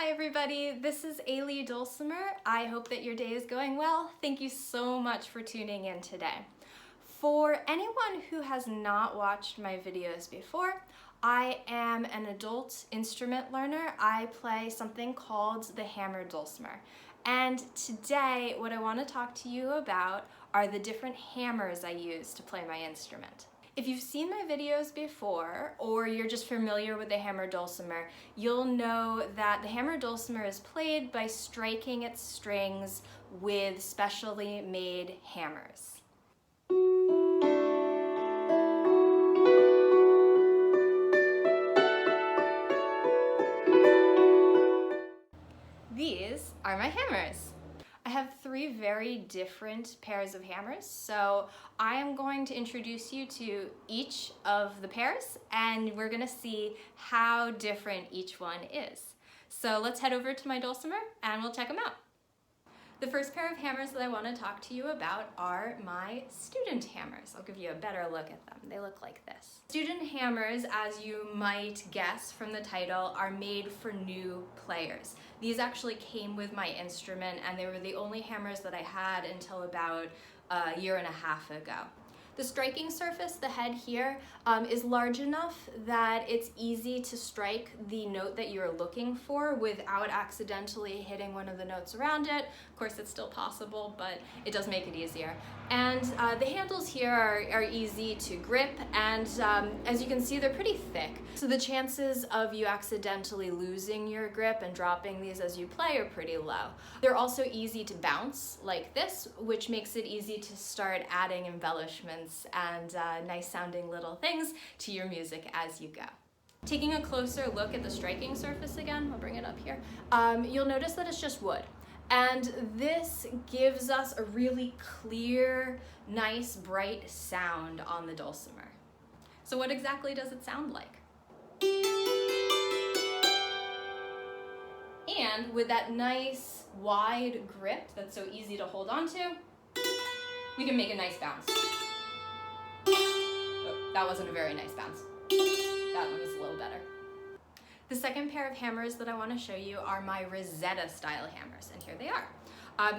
Hi everybody, this is Ailey Dulcimer. I hope that your day is going well. Thank you so much for tuning in today. For anyone who has not watched my videos before, I am an adult instrument learner. I play something called the hammer dulcimer. And today what I want to talk to you about are the different hammers I use to play my instrument. If you've seen my videos before, or you're just familiar with the hammer dulcimer, you'll know that the hammer dulcimer is played by striking its strings with specially made hammers. These are my hammers. I have three very different pairs of hammers, so I am going to introduce you to each of the pairs and we're going to see how different each one is. So let's head over to my dulcimer and we'll check them out. The first pair of hammers that I want to talk to you about are my student hammers. I'll give you a better look at them. They look like this. Student hammers, as you might guess from the title, are made for new players. These actually came with my instrument and they were the only hammers that I had until about a year and a half ago. The striking surface, the head here, is large enough that it's easy to strike the note that you're looking for without accidentally hitting one of the notes around it. Of course, it's still possible, but it does make it easier. And the handles here are easy to grip, and as you can see, they're pretty thick. So the chances of you accidentally losing your grip and dropping these as you play are pretty low. They're also easy to bounce like this, which makes it easy to start adding embellishments and nice sounding little things to your music as you go. Taking a closer look at the striking surface again, I'll bring it up here, you'll notice that it's just wood. And this gives us a really clear, nice, bright sound on the dulcimer. So what exactly does it sound like? And with that nice, wide grip that's so easy to hold on to, we can make a nice bounce. Oh, that wasn't a very nice bounce. That one was a little better. The second pair of hammers that I want to show you are my Rosetta style hammers, and here they are.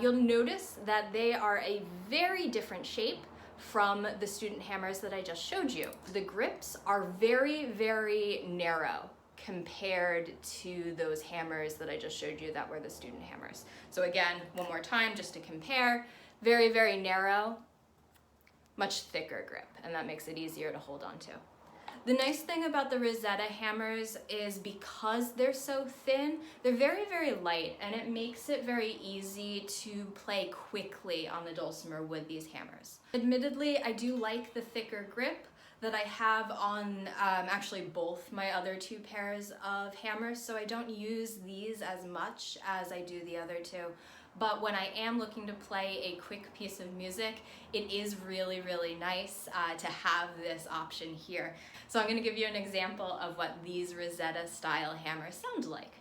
You'll notice that they are a very different shape from the student hammers that I just showed you. The grips are very, very narrow compared to those hammers that I just showed you that were the student hammers. So again, one more time just to compare, very, very narrow, much thicker grip, and that makes it easier to hold on to. The nice thing about the Rosetta hammers is because they're so thin, they're very, very light, and it makes it very easy to play quickly on the dulcimer with these hammers. Admittedly, I do like the thicker grip that I have on actually both my other two pairs of hammers, so I don't use these as much as I do the other two. But when I am looking to play a quick piece of music, it is really, really nice to have this option here. So I'm going to give you an example of what these Rosetta style hammers sound like.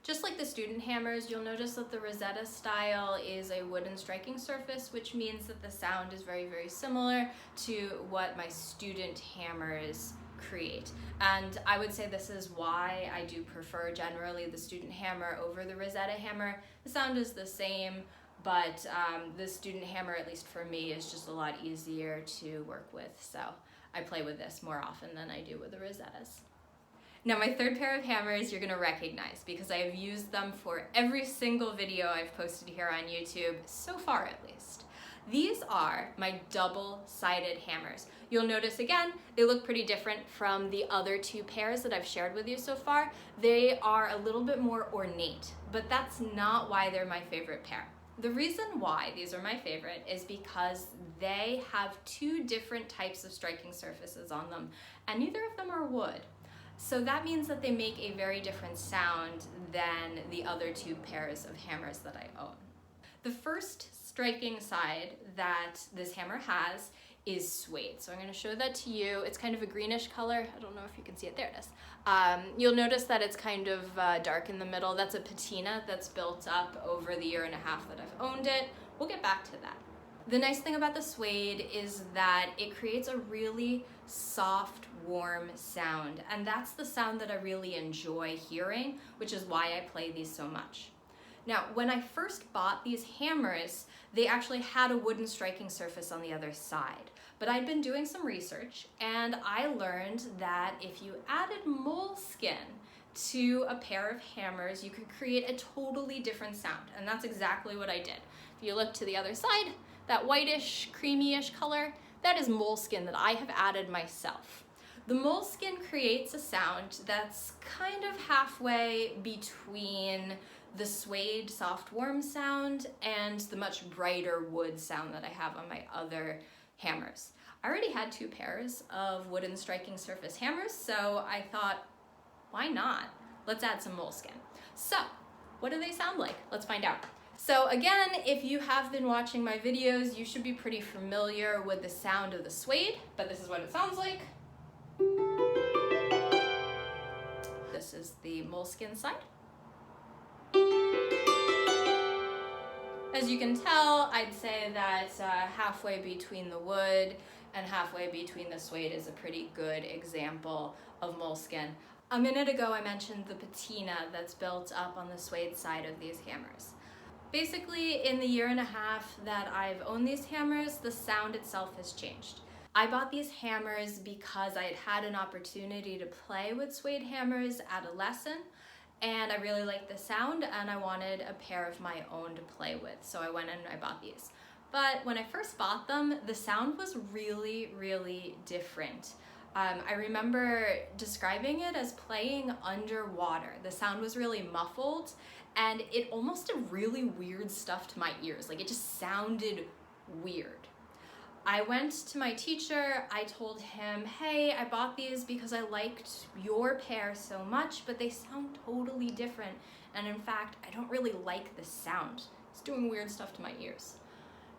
Just like the student hammers, you'll notice that the Rosetta style is a wooden striking surface, which means that the sound is very, very similar to what my student hammers create. And I would say this is why I do prefer generally the student hammer over the Rosetta hammer. The sound is the same, but the student hammer, at least for me, is just a lot easier to work with. So I play with this more often than I do with the Rosettas. Now my third pair of hammers you're going to recognize because I have used them for every single video I've posted here on YouTube, so far at least. These are my double-sided hammers. You'll notice again, they look pretty different from the other two pairs that I've shared with you so far. They are a little bit more ornate, but that's not why they're my favorite pair. The reason why these are my favorite is because they have two different types of striking surfaces on them, and neither of them are wood. So that means that they make a very different sound than the other two pairs of hammers that I own. The first striking side that this hammer has is suede. So I'm going to show that to you. It's kind of a greenish color. I don't know if you can see it. There it is. You'll notice that it's kind of dark in the middle. That's a patina that's built up over the year and a half that I've owned it. We'll get back to that. The nice thing about the suede is that it creates a really soft, warm sound. And that's the sound that I really enjoy hearing, which is why I play these so much. Now, when I first bought these hammers, they actually had a wooden striking surface on the other side. But I'd been doing some research and I learned that if you added moleskin to a pair of hammers, you could create a totally different sound. And that's exactly what I did. If you look to the other side, that whitish, creamy-ish color, that is moleskin that I have added myself. The moleskin creates a sound that's kind of halfway between the suede soft warm sound and the much brighter wood sound that I have on my other hammers. I already had 2 pairs of wooden striking surface hammers, so I thought, why not? Let's add some moleskin. So, what do they sound like? Let's find out. So again, if you have been watching my videos, you should be pretty familiar with the sound of the suede, but this is what it sounds like. This is the moleskin side. As you can tell, I'd say that halfway between the wood and halfway between the suede is a pretty good example of moleskin. A minute ago, I mentioned the patina that's built up on the suede side of these hammers. Basically, in the 1.5 years that I've owned these hammers, the sound itself has changed. I bought these hammers because I had had an opportunity to play with suede hammers at a lesson, and I really liked the sound and I wanted a pair of my own to play with, so I went and I bought these. But when I first bought them, the sound was really, really different. I remember describing it as playing underwater. The sound was really muffled and it almost did really weird stuff to my ears. Like, it just sounded weird. I went to my teacher, I told him, hey, I bought these because I liked your pair so much, but they sound totally different. And in fact, I don't really like the sound. It's doing weird stuff to my ears.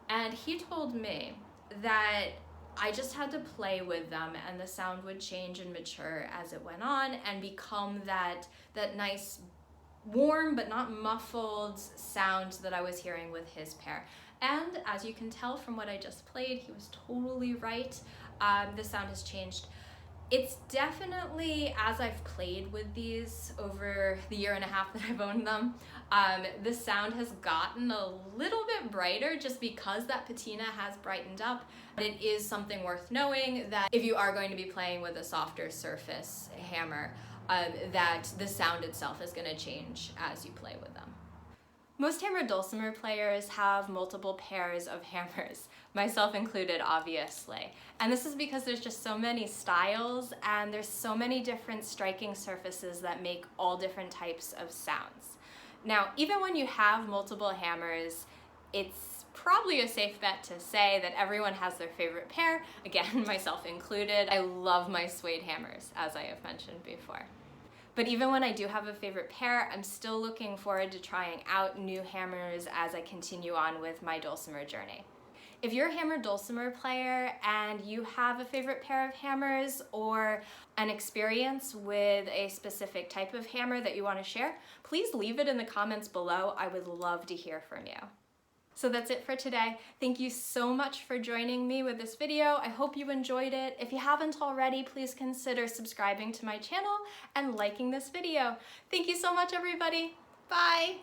And he told me that I just had to play with them and the sound would change and mature as it went on and become that nice, warm but not muffled sound that I was hearing with his pair. And as you can tell from what I just played, he was totally right. The sound has changed. It's definitely, as I've played with these over the 1.5 years that I've owned them, the sound has gotten a little bit brighter just because that patina has brightened up. But it is something worth knowing that if you are going to be playing with a softer surface hammer, that the sound itself is going to change as you play with them. Most hammer dulcimer players have multiple pairs of hammers, myself included, obviously. And this is because there's just so many styles and there's so many different striking surfaces that make all different types of sounds. Now, even when you have multiple hammers, it's probably a safe bet to say that everyone has their favorite pair, again, myself included. I love my suede hammers, as I have mentioned before. But even when I do have a favorite pair, I'm still looking forward to trying out new hammers as I continue on with my dulcimer journey. If you're a hammer dulcimer player and you have a favorite pair of hammers or an experience with a specific type of hammer that you want to share, please leave it in the comments below. I would love to hear from you. So that's it for today. Thank you so much for joining me with this video. I hope you enjoyed it. If you haven't already, please consider subscribing to my channel and liking this video. Thank you so much, everybody. Bye.